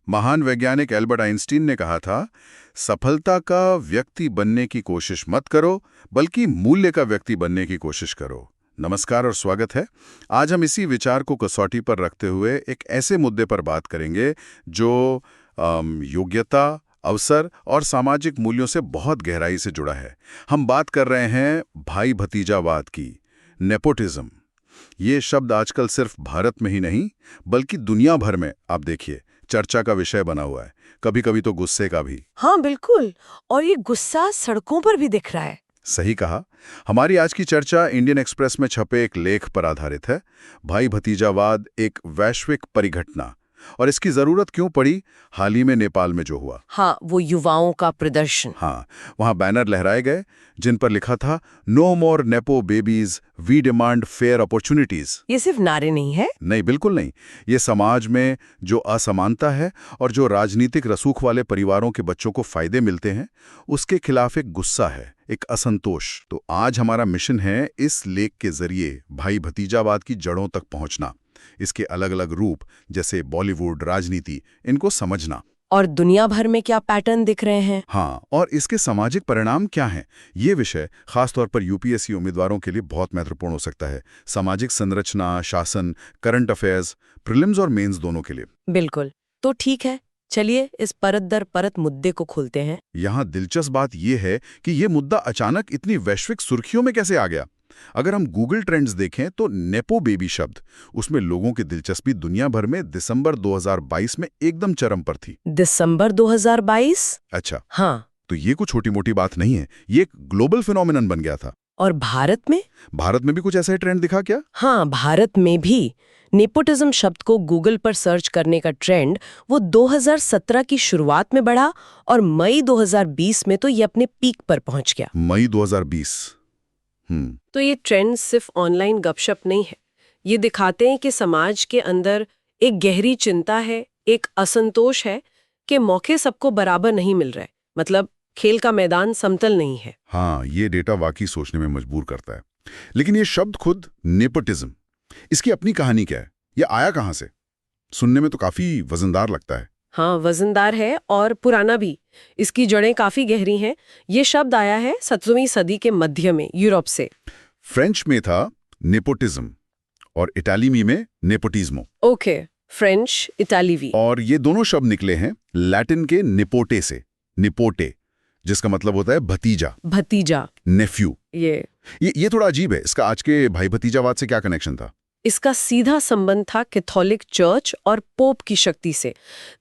महान वैज्ञानिक Albert Einstein ने कहा था, सफलता का व्यक्ति बनने की कोशिश मत करो, बल्कि मूल्य का व्यक्ति बनने की कोशिश करो। नमस्कार और स्वागत है। आज हम इसी विचार को कसौटी पर रखते हुए एक ऐसे मुद्दे पर बात करेंगे जो योग्यता, अवसर और सामाजिक मूल्यों से बहुत गहराई से जुड़ा है। हम बात कर रहे हैं भाई भतीजावाद की, नेपोटिज्म। ये शब्द आजकल सिर्फ भारत में ही नहीं, बल्कि दुनिया भर में आप देखिए चर्चा का विषय बना हुआ है, कभी कभी तो गुस्से का भी। हाँ बिल्कुल, और ये गुस्सा सड़कों पर भी दिख रहा है। सही कहा। हमारी आज की चर्चा इंडियन एक्सप्रेस में छपे एक लेख पर आधारित है, भाई भतीजावाद एक वैश्विक परिघटना, और इसकी जरूरत क्यों पड़ी हाल ही में नेपाल में जो हुआ। हाँ, वो युवाओं का प्रदर्शन। हाँ, वहां बैनर लहराए गए जिन पर लिखा था, no more nepo babies, we demand fair opportunities. ये सिर्फ नारे नहीं है। नहीं, बिल्कुल नहीं। ये समाज में जो असमानता है और जो राजनीतिक रसूख वाले परिवारों के बच्चों को फायदे मिलते हैं, उसके खिलाफ एक गुस्सा है, एक असंतोष। तो आज हमारा मिशन है इस लेख के जरिए भाई भतीजावाद की जड़ों तक पहुंचना, इसके अलग अलग रूप जैसे बॉलीवुड, राजनीति, इनको समझना। और दुनिया भर में क्या पैटर्न दिख रहे हैं। हाँ, और इसके सामाजिक परिणाम क्या हैं। ये विषय खासतौर पर यूपीएससी उम्मीदवारों के लिए बहुत महत्वपूर्ण हो सकता है। सामाजिक संरचना, शासन, करंट अफेयर्स, प्रीलिम्स और मेंस दोनों के लिए। बिल्कुल। तो ठीक है, चलिए इस परत दर परत मुद्दे को खोलते हैं। यहाँ दिलचस्प बात यह है कि ये मुद्दा अचानक इतनी वैश्विक सुर्खियों में कैसे आ गया। अगर हम गूगल ट्रेंड्स देखें तो नेपो बेबी शब्द, उसमें लोगों की दिलचस्पी दुनिया भर में दिसंबर 2022 में एकदम चरम पर थी। दिसंबर 2022? अच्छा, हाँ। तो ये कुछ छोटी मोटी बात नहीं है, ये एक ग्लोबल फिनोमिनन बन गया था। और भारत में? भारत में भी कुछ ऐसा ही ट्रेंड दिखा क्या? हाँ, भारत में भी नेपोटिज्म शब्द को गूगल पर सर्च करने का ट्रेंड वो 2017 की शुरुआत में बढ़ा और मई 2020 में तो ये अपने पीक पर पहुंच गया। मई 2020। तो ये ट्रेंड सिर्फ ऑनलाइन गपशप नहीं है, ये दिखाते हैं कि समाज के अंदर एक गहरी चिंता है, एक असंतोष है कि मौके सबको बराबर नहीं मिल रहे, मतलब खेल का मैदान समतल नहीं है। हाँ, ये डेटा वाकई सोचने में मजबूर करता है। लेकिन ये शब्द खुद नेपोटिज्म, इसकी अपनी कहानी क्या है? ये आया कहाँ से? सुनने में तो काफी वजनदार लगता है। हाँ, वजनदार है और पुराना भी। इसकी जड़ें काफी गहरी हैं। ये शब्द आया है 17वीं सदी के मध्य में यूरोप से। फ्रेंच में था नेपोटिज्म और इटाली में नेपोटिज्मो। Okay, French, इटालीवी। और ये दोनों शब्द निकले हैं लैटिन के निपोटे से, निपोटे, जिसका मतलब होता है भतीजा, भतीजा, नेफ्यू। ये थोड़ा अजीब है। इसका आज के भाई भतीजावाद से क्या कनेक्शन था? इसका सीधा संबंध था कैथोलिक चर्च और पोप की शक्ति से।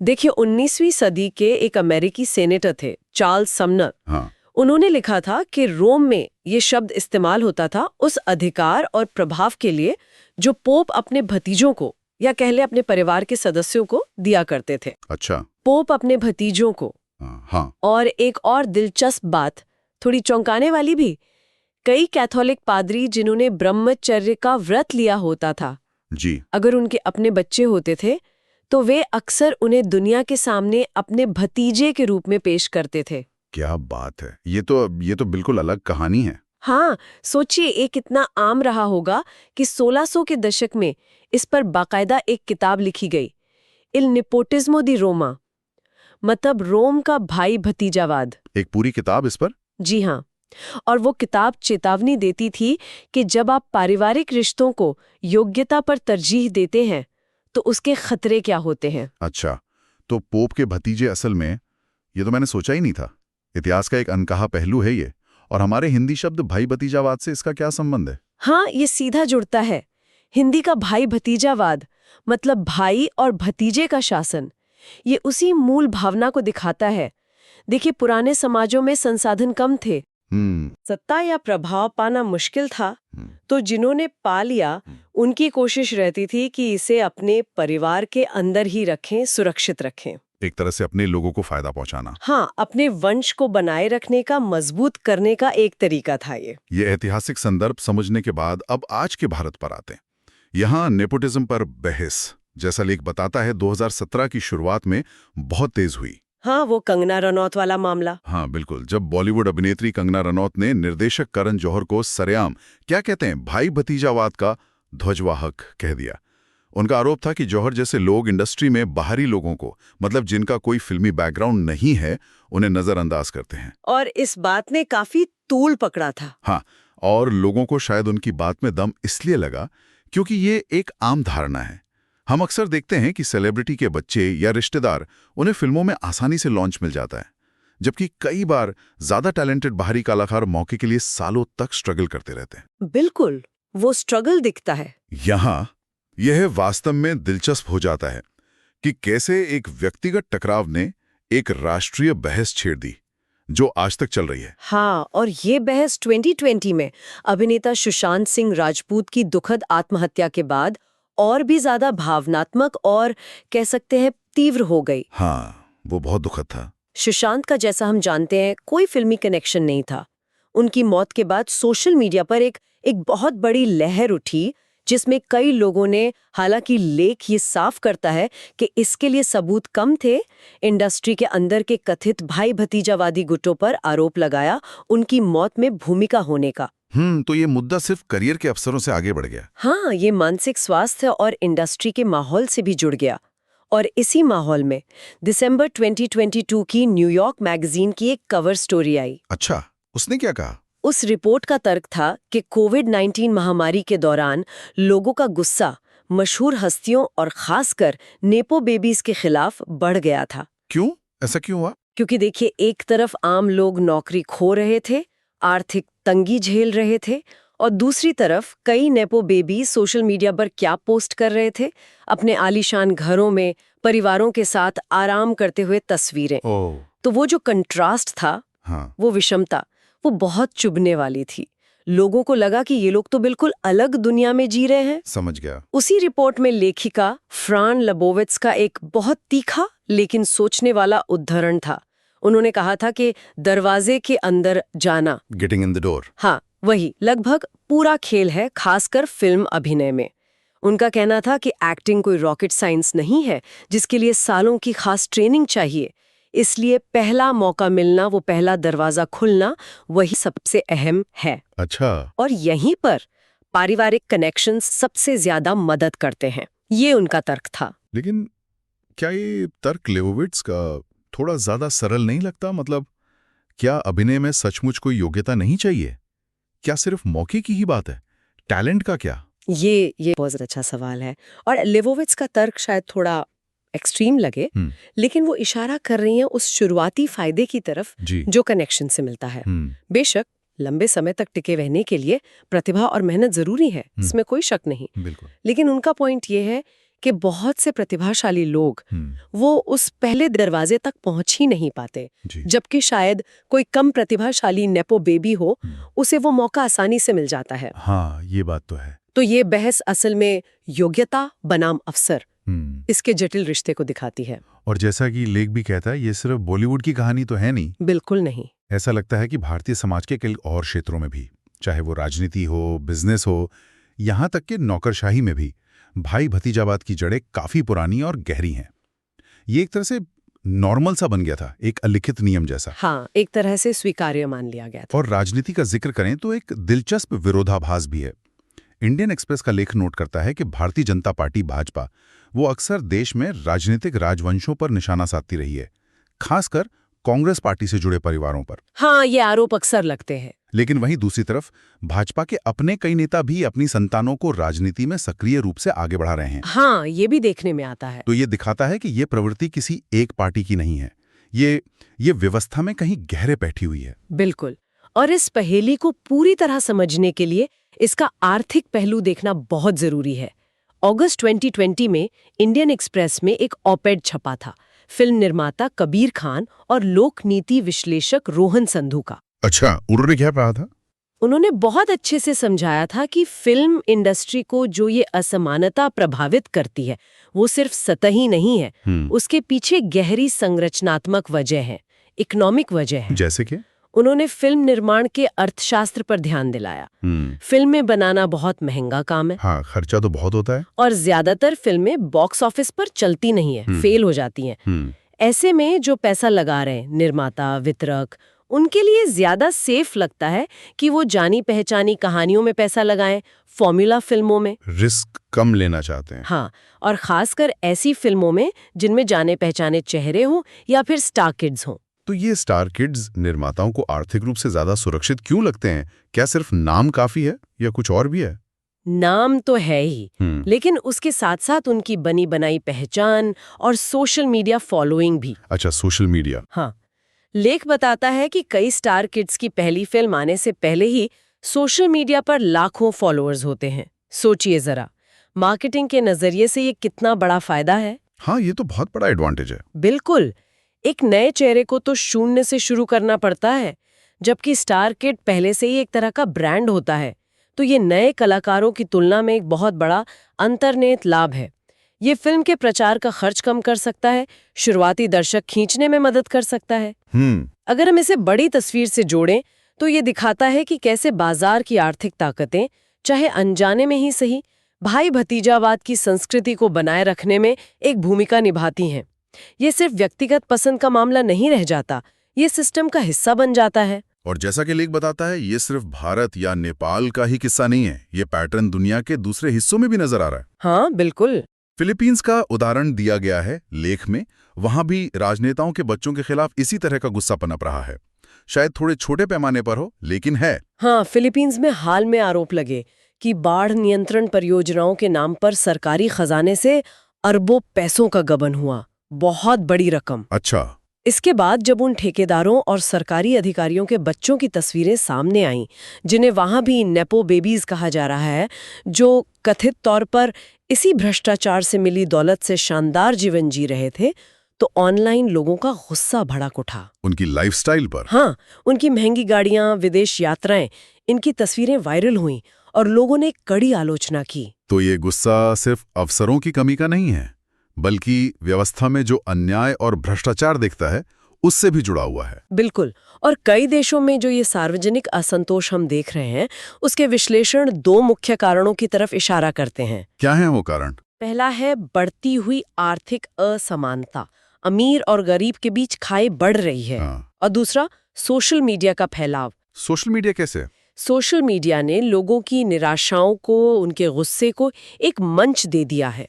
देखिए, 19वीं सदी के एक अमेरिकी सेनेटर थे, चार्ल्स समनर। हाँ। उन्होंने लिखा था कि रोम में ये शब्द इस्तेमाल होता था उस अधिकार और प्रभाव के लिए जो पोप अपने भतीजों को, या कह ले अपने परिवार के सदस्यों को दिया करते थे। अच्छा। पोप अपने भतीजों को। हाँ। और एक और दिलचस्प बात, थोड़ी चौंकाने वाली भी, कई कैथोलिक पादरी जिन्होंने ब्रह्मचर्य का व्रत लिया होता था जी, अगर उनके अपने बच्चे होते थे तो वे अक्सर उन्हें दुनिया के सामने अपने भतीजे के रूप में पेश करते थे। क्या बात है। ये तो बिल्कुल अलग कहानी है। हाँ, सोचिए, ये कितना आम रहा होगा कि 1600 के दशक में इस पर बाकायदा एक किताब लिखी गई, इल नेपोटिज्मो दी रोमा, मतलब रोम का भाई भतीजावाद। एक पूरी किताब इस पर? जी हाँ। और वो किताब चेतावनी देती थी कि जब आप पारिवारिक रिश्तों को योग्यता पर तरजीह देते हैं तो उसके खतरे क्या होते हैं। अच्छा, तो पोप के भतीजे असल में, ये तो मैंने सोचा ही नहीं था। इतिहास का एक अनकहा पहलू है ये। और हमारे हिंदी शब्द भाई भतीजावाद से इसका क्या संबंध है? हाँ, ये सीधा जुड़ता है। हिंदी का भाई भतीजावाद मतलब भाई और भतीजे का शासन। ये उसी मूल भावना को दिखाता है। देखिए, पुराने समाजों में संसाधन कम थे, सत्ता या प्रभाव पाना मुश्किल था, तो जिन्होंने पा लिया उनकी कोशिश रहती थी कि इसे अपने परिवार के अंदर ही रखें, सुरक्षित रखें। एक तरह से अपने लोगों को फायदा पहुंचाना। हाँ, अपने वंश को बनाए रखने का, मजबूत करने का एक तरीका था ये ऐतिहासिक संदर्भ समझने के बाद अब आज के भारत पर आते हैं। यहाँ नेपोटिज्म पर बहस, जैसा लेख बताता है, 2017 की शुरुआत में बहुत तेज हुई। हाँ, वो कंगना रनौत वाला मामला। हाँ बिल्कुल, जब बॉलीवुड अभिनेत्री कंगना रनौत ने निर्देशक करण जौहर को सरेआम, क्या कहते हैं, भाई भतीजावाद का ध्वजवाहक कह दिया। उनका आरोप था कि जौहर जैसे लोग इंडस्ट्री में बाहरी लोगों को, मतलब जिनका कोई फिल्मी बैकग्राउंड नहीं है, उन्हें नजरअंदाज करते हैं। और इस बात ने काफी तूल पकड़ा था। हाँ, और लोगों को शायद उनकी बात में दम इसलिए लगा क्योंकि ये एक आम धारणा है। हम अक्सर देखते हैं कि सेलिब्रिटी के बच्चे या रिश्तेदार, उन्हें फिल्मों में आसानी से लॉन्च मिल जाता है, जबकि कई बार ज्यादा टैलेंटेड बाहरी कलाकार मौके के लिए सालों तक स्ट्रगल करते रहते हैं। बिल्कुल, वो स्ट्रगल दिखता है। यहाँ यह वास्तव में दिलचस्प हो जाता है कि कैसे एक व्यक्तिगत टकराव ने एक राष्ट्रीय बहस छेड़ दी जो आज तक चल रही है। हाँ, और ये बहस 2020 में अभिनेता सुशांत सिंह राजपूत की दुखद आत्महत्या के बाद और भी ज्यादा भावनात्मक और कह सकते हैं तीव्र हो गई। हाँ, वो बहुत दुखद था। सुशांत का, जैसा हम जानते हैं, कोई फिल्मी कनेक्शन नहीं था। उनकी मौत के बाद सोशल मीडिया पर एक बहुत बड़ी लहर उठी, जिसमें कई लोगों ने, हालांकि लेख ये साफ करता है कि इसके लिए सबूत कम थे, इंडस्ट्री के अंदर के कथित भाई भतीजावादी गुटों पर आरोप लगाया उनकी मौत में भूमिका होने का। तो ये मुद्दा सिर्फ करियर के अवसरों से आगे बढ़ गया। हाँ, ये मानसिक स्वास्थ्य और इंडस्ट्री के माहौल से भी जुड़ गया। और इसी माहौल में दिसंबर 2022 की न्यूयॉर्क मैगजीन की एक कवर स्टोरी आई। अच्छा, उसने क्या कहा? उस रिपोर्ट का तर्क था कि कोविड-19 महामारी के दौरान लोगों का गुस्सा मशहूर हस्तियों और खासकर नेपो बेबीज के खिलाफ बढ़ गया था। क्यों? ऐसा क्यों हुआ? क्योंकि देखिए, एक तरफ आम लोग नौकरी खो रहे थे, आर्थिक तंगी झेल रहे थे, और दूसरी तरफ कई नेपो बेबी सोशल मीडिया पर क्या पोस्ट कर रहे थे, अपने आलीशान घरों में परिवारों के साथ आराम करते हुए तस्वीरें। तो वो जो कंट्रास्ट था, हाँ। वो विषमता, वो बहुत चुभने वाली थी। लोगों को लगा कि ये लोग तो बिल्कुल अलग दुनिया में जी रहे हैं। समझ गया। उसी रिपोर्ट में लेखिका फ्रान लेबोविट्ज का एक बहुत तीखा लेकिन सोचने वाला उद्धरण था। उन्होंने कहा था कि दरवाजे के अंदर जाना, गेटिंग इन द डोर, हाँ, वही लगभग पूरा खेल है, खासकर फिल्म अभिनय में। उनका कहना था कि एक्टिंग कोई रॉकेट साइंस नहीं है जिसके लिए सालों की खास ट्रेनिंग चाहिए। इसलिए पहला मौका मिलना, वो पहला दरवाजा खुलना, वही सबसे अहम है। अच्छा। और यहीं पर पारिवारिक कनेक्शंस सबसे ज्यादा मदद करते हैं, ये उनका तर्क था। लेकिन क्या ये तर्क लेबोविट्ज का थोड़ा ज्यादा सरल नहीं लगता? मतलब क्या अभिनय में सचमुच कोई योग्यता नहीं चाहिए? क्या सिर्फ मौके की ही बात है? टैलेंट का क्या? ये बहुत अच्छा सवाल है, और लेबोविट्ज का तर्क शायद थोड़ा एक्सट्रीम लगे, लेकिन वो इशारा कर रही हैं उस शुरुआती फायदे की तरफ जो कनेक्शन से मिलता है। बेशक लंबे समय तक टिके रहने के लिए प्रतिभा और मेहनत जरूरी है, इसमें कोई शक नहीं। बिल्कुल। लेकिन उनका पॉइंट ये है कि बहुत से प्रतिभाशाली लोग वो उस पहले दरवाजे तक पहुंच ही नहीं पाते, जबकि शायद कोई कम प्रतिभाशाली नेपो बेबी हो, उसे वो मौका आसानी से मिल जाता है। हाँ, ये बात तो है। तो ये बहस असल में योग्यता बनाम अवसर, इसके जटिल रिश्ते को दिखाती है। और जैसा कि लेख भी कहता है, ये सिर्फ बॉलीवुड की कहानी तो है नहीं। बिल्कुल नहीं। ऐसा लगता है कि भारतीय समाज के कई और क्षेत्रों में भी, चाहे वो राजनीति हो, बिजनेस हो, यहाँ तक कि नौकरशाही में भी भाई भतीजावाद की जड़ें काफी पुरानी और गहरी हैं। ये एक तरह से नॉर्मल सा बन गया था, एक अलिखित नियम जैसा। हाँ, एक तरह से स्वीकार्य मान लिया गया था। और राजनीति का जिक्र करें तो एक दिलचस्प विरोधाभास भी है। इंडियन एक्सप्रेस का लेख नोट करता है कि भारतीय जनता पार्टी भाजपा वो अक्सर देश में राजनीतिक राजवंशों पर निशाना साधती रही है, खासकर कांग्रेस पार्टी से जुड़े परिवारों पर। हाँ, ये आरोप अक्सर लगते हैं। लेकिन वहीं दूसरी तरफ भाजपा के अपने कई नेता भी अपनी संतानों को राजनीति में सक्रिय रूप से आगे बढ़ा रहे हैं। हाँ, ये भी देखने में आता है। तो ये दिखाता है कि ये प्रवृत्ति किसी एक पार्टी की नहीं है, ये व्यवस्था में कहीं गहरे बैठी हुई है। बिल्कुल। और इस पहेली को पूरी तरह समझने के लिए इसका आर्थिक पहलू देखना बहुत जरूरी है। अगस्त 2020 में इंडियन एक्सप्रेस में एक ऑप-एड छपा था फिल्म निर्माता कबीर खान और लोक नीति विश्लेषक रोहन संधू का। अच्छा, उन्होंने क्या कहा था? उन्होंने बहुत अच्छे से समझाया था कि फिल्म इंडस्ट्री को जो ये असमानता प्रभावित करती है, वो सिर्फ सतही नहीं है, उसके पीछे गहरी संरचनात्मक वजह है, इकोनॉमिक वजह है। जैसे कि? उन्होंने फिल्म निर्माण के अर्थशास्त्र पर ध्यान दिलाया। फिल्में बनाना बहुत महंगा काम है। हाँ, खर्चा तो बहुत होता है। और ज्यादातर फिल्में बॉक्स ऑफिस पर चलती नहीं है, फेल हो जाती हैं। ऐसे में जो पैसा लगा रहे हैं, निर्माता, वितरक, उनके लिए ज्यादा सेफ लगता है कि वो जानी पहचानी कहानियों में पैसा लगाएं, फॉर्मूला फिल्मों में। रिस्क कम लेना चाहते हैं। हाँ, और खासकर ऐसी फिल्मों में जिनमें जाने पहचाने चेहरे हों या फिर स्टार किड्स हों। तो ये स्टार किड्स निर्माताओं को आर्थिक रूप से ज्यादा सुरक्षित क्यों लगते हैं? क्या सिर्फ नाम काफी है या कुछ और भी है? नाम तो है ही, लेकिन उसके साथ साथ उनकी बनी बनाई पहचान और सोशल मीडिया फॉलोइंग भी। अच्छा, सोशल मीडिया। हाँ, लेख बताता है कि कई स्टार किड्स की पहली फिल्म आने से पहले ही सोशल मीडिया पर लाखों फॉलोअर्स होते हैं। सोचिए जरा, मार्केटिंग के नजरिए से ये कितना बड़ा फायदा है। हाँ, ये तो बहुत बड़ा एडवांटेज है। बिल्कुल, एक नए चेहरे को तो शून्य से शुरू करना पड़ता है, जबकि स्टार किड पहले से ही एक तरह का ब्रांड होता है। तो ये नए कलाकारों की तुलना में एक बहुत बड़ा अंतर्निहित लाभ है। ये फिल्म के प्रचार का खर्च कम कर सकता है, शुरुआती दर्शक खींचने में मदद कर सकता है। अगर हम इसे बड़ी तस्वीर से जोड़ें तो ये दिखाता है कि कैसे बाजार की आर्थिक ताकतें, चाहे अनजाने में ही सही, भाई भतीजावाद की संस्कृति को बनाए रखने में एक भूमिका निभाती हैं। ये सिर्फ व्यक्तिगत पसंद का मामला नहीं रह जाता, ये सिस्टम का हिस्सा बन जाता है। और जैसा कि लेख बताता है, ये सिर्फ भारत या नेपाल का ही किस्सा नहीं है। ये पैटर्न दुनिया के दूसरे हिस्सों में भी नजर आ रहा है। हाँ, बिल्कुल। फिलीपींस का उदाहरण दिया गया है लेख में। वहां भी राजनेताओं के बच्चों के खिलाफ इसी तरह का गुस्सा पनप रहा है। शायद थोड़े छोटे पैमाने पर हो, लेकिन है। हाँ, फिलीपींस में हाल में आरोप लगे कि बाढ़ नियंत्रण परियोजनाओं के नाम पर सरकारी खजाने से अरबों पैसों का गबन हुआ। बहुत बड़ी रकम। अच्छा। इसके बाद जब उन ठेकेदारों और सरकारी अधिकारियों के बच्चों की तस्वीरें सामने आईं, जिन्हें वहां भी नेपो बेबीज कहा जा रहा है, जो कथित तौर पर इसी भ्रष्टाचार से मिली दौलत से शानदार जीवन जी रहे थे, तो ऑनलाइन लोगों का गुस्सा भड़क उठा। उनकी लाइफस्टाइल पर। हाँ, उनकी महंगी गाड़ियां, विदेश यात्राएं, इनकी तस्वीरें वायरल हुईं और लोगों ने कड़ी आलोचना की। तो ये गुस्सा सिर्फ अफसरों की कमी का नहीं है, बल्कि व्यवस्था में जो अन्याय और भ्रष्टाचार दिखता है उससे भी जुड़ा हुआ है। बिल्कुल। और कई देशों में जो ये सार्वजनिक असंतोष हम देख रहे हैं, उसके विश्लेषण दो मुख्य कारणों की तरफ इशारा करते हैं। क्या है वो कारण? पहला है बढ़ती हुई आर्थिक असमानता, अमीर और गरीब के बीच खाई बढ़ रही है। और दूसरा, सोशल मीडिया का फैलाव। सोशल मीडिया कैसे? सोशल मीडिया ने लोगों की निराशाओं को, उनके गुस्से को एक मंच दे दिया है।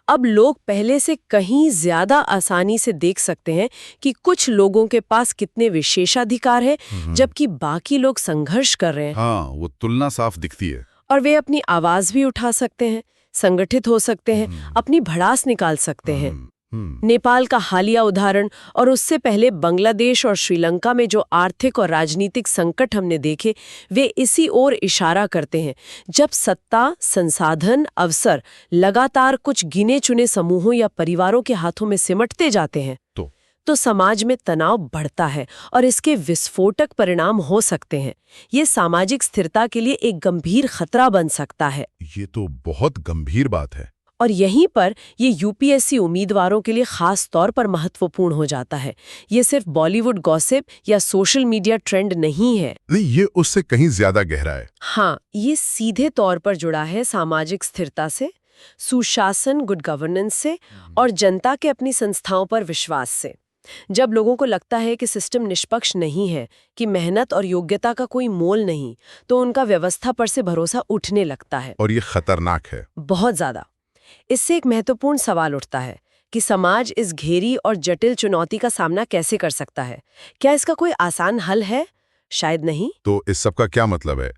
अब लोग पहले से कहीं ज्यादा आसानी से देख सकते हैं कि कुछ लोगों के पास कितने विशेषाधिकार हैं, जबकि बाकी लोग संघर्ष कर रहे हैं। हाँ, वो तुलना साफ दिखती है। और वे अपनी आवाज भी उठा सकते हैं, संगठित हो सकते हैं, अपनी भड़ास निकाल सकते हैं। नेपाल का हालिया उदाहरण और उससे पहले बांग्लादेश और श्रीलंका में जो आर्थिक और राजनीतिक संकट हमने देखे, वे इसी ओर इशारा करते हैं। जब सत्ता, संसाधन, अवसर लगातार कुछ गिने चुने समूहों या परिवारों के हाथों में सिमटते जाते हैं, तो समाज में तनाव बढ़ता है और इसके विस्फोटक परिणाम हो सकते हैं। ये सामाजिक स्थिरता के लिए एक गंभीर खतरा बन सकता है। ये तो बहुत गंभीर बात है। और यहीं पर ये यूपीएससी उम्मीदवारों के लिए खास तौर पर महत्वपूर्ण हो जाता है। ये सिर्फ बॉलीवुड गॉसिप या सोशल मीडिया ट्रेंड नहीं है। नहीं, ये उससे कहीं ज्यादा गहरा है। हाँ, ये सीधे तौर पर जुड़ा है सामाजिक स्थिरता से, सुशासन, गुड गवर्नेंस से और जनता के अपनी संस्थाओं पर विश्वास से। जब लोगों को लगता है कि सिस्टम निष्पक्ष नहीं है, कि मेहनत और योग्यता का कोई मोल नहीं, तो उनका व्यवस्था पर से भरोसा उठने लगता है। और ये खतरनाक है। बहुत ज्यादा। इससे एक महत्वपूर्ण सवाल उठता है कि समाज इस घेरी और जटिल चुनौती का सामना कैसे कर सकता है। क्या इसका कोई आसान हल है? शायद नहीं। तो इस सब का क्या मतलब है?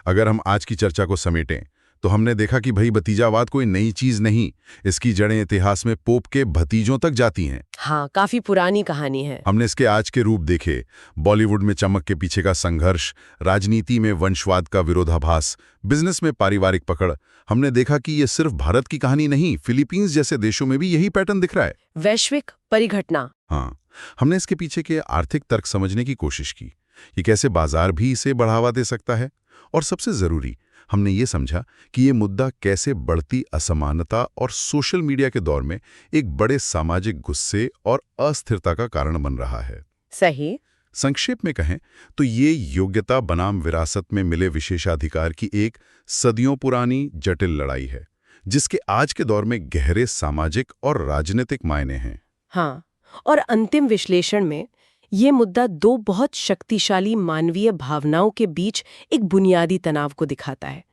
अगर हम आज की चर्चा को समेटें तो हमने देखा कि भाई भतीजावाद कोई नई चीज नहीं। इसकी जड़ें इतिहास में पोप के भतीजों तक जाती हैं। हाँ, काफी पुरानी कहानी है। हमने इसके आज के रूप देखे। बॉलीवुड में चमक के पीछे का संघर्ष, राजनीति में वंशवाद का विरोधाभास, बिजनेस में पारिवारिक पकड़। हमने देखा कि ये सिर्फ भारत की कहानी नहीं, फिलीपींस जैसे देशों में भी यही पैटर्न दिख रहा है। वैश्विक परिघटना। हाँ, हमने इसके पीछे के आर्थिक तर्क समझने की कोशिश की। ये कैसे बाजार भी इसे बढ़ावा दे सकता है, और सबसे जरूरी, हमने ये समझा कि ये मुद्दा कैसे बढ़ती असमानता और सोशल मीडिया के दौर में एक बड़े सामाजिक गुस्से और अस्थिरता का कारण बन रहा है। सही। संक्षेप में कहें तो ये योग्यता बनाम विरासत में मिले विशेषाधिकार की एक सदियों पुरानी जटिल लड़ाई है, जिसके आज के दौर में गहरे सामाजिक और राजनीतिक मायने हैं। हाँ, और अंतिम विश्लेषण में ये मुद्दा दो बहुत शक्तिशाली मानवीय भावनाओं के बीच एक बुनियादी तनाव को दिखाता है।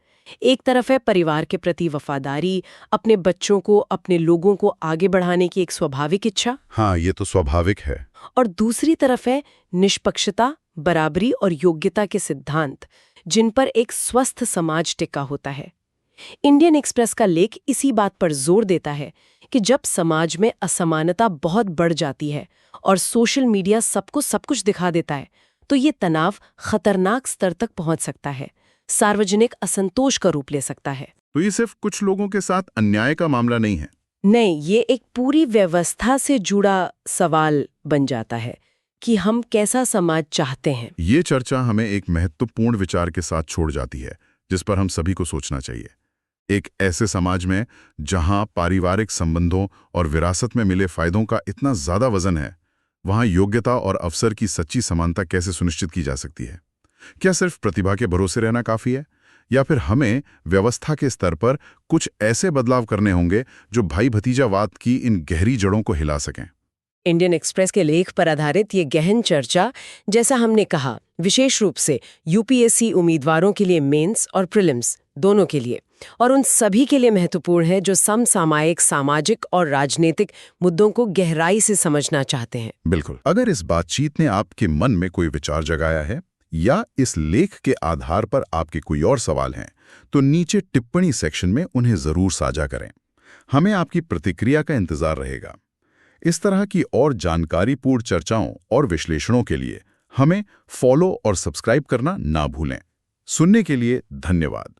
एक तरफ है परिवार के प्रति वफादारी, अपने बच्चों को, अपने लोगों को आगे बढ़ाने की एक स्वाभाविक इच्छा, हाँ, ये तो स्वाभाविक है। और दूसरी तरफ है निष्पक्षता, बराबरी और योग्यता के सिद्धांत, जिन पर एक स्वस्थ समाज टिका होता है। इंडियन एक्सप्रेस का लेख इसी बात पर जोर देता है कि जब समाज में असमानता बहुत बढ़ जाती है और सोशल मीडिया सबको सब कुछ दिखा देता है, तो ये तनाव खतरनाक स्तर तक पहुंच सकता है, सार्वजनिक असंतोष का रूप ले सकता है। तो ये सिर्फ कुछ लोगों के साथ अन्याय का मामला नहीं है। नहीं, ये एक पूरी व्यवस्था से जुड़ा सवाल बन जाता है कि हम कैसा समाज चाहते हैं। ये चर्चा हमें एक महत्वपूर्ण विचार के साथ छोड़ जाती है, जिस पर हम सभी को सोचना चाहिए। एक ऐसे समाज में जहां पारिवारिक संबंधों और विरासत में मिले फायदों का इतना ज्यादा वजन है, वहां योग्यता और अवसर की सच्ची समानता कैसे सुनिश्चित की जा सकती है? क्या सिर्फ प्रतिभा के भरोसे रहना काफी है, या फिर हमें व्यवस्था के स्तर पर कुछ ऐसे बदलाव करने होंगे जो भाई भतीजावाद की इन गहरी जड़ों को हिला सकें? इंडियन एक्सप्रेस के लेख पर आधारित ये गहन चर्चा, जैसा हमने कहा, विशेष रूप से यूपीएससी उम्मीदवारों के लिए मेंस और प्रीलिम्स दोनों के लिए, और उन सभी के लिए महत्वपूर्ण है जो समसामयिक सामाजिक और राजनीतिक मुद्दों को गहराई से समझना चाहते हैं। बिल्कुल। अगर इस बातचीत ने आपके मन में कोई विचार जगाया है या इस लेख के आधार पर आपके कोई और सवाल हैं, तो नीचे टिप्पणी सेक्शन में उन्हें जरूर साझा करें। हमें आपकी प्रतिक्रिया का इंतजार रहेगा। इस तरह की और जानकारीपूर्ण चर्चाओं और विश्लेषणों के लिए हमें फॉलो और सब्सक्राइब करना ना भूलें। सुनने के लिए धन्यवाद।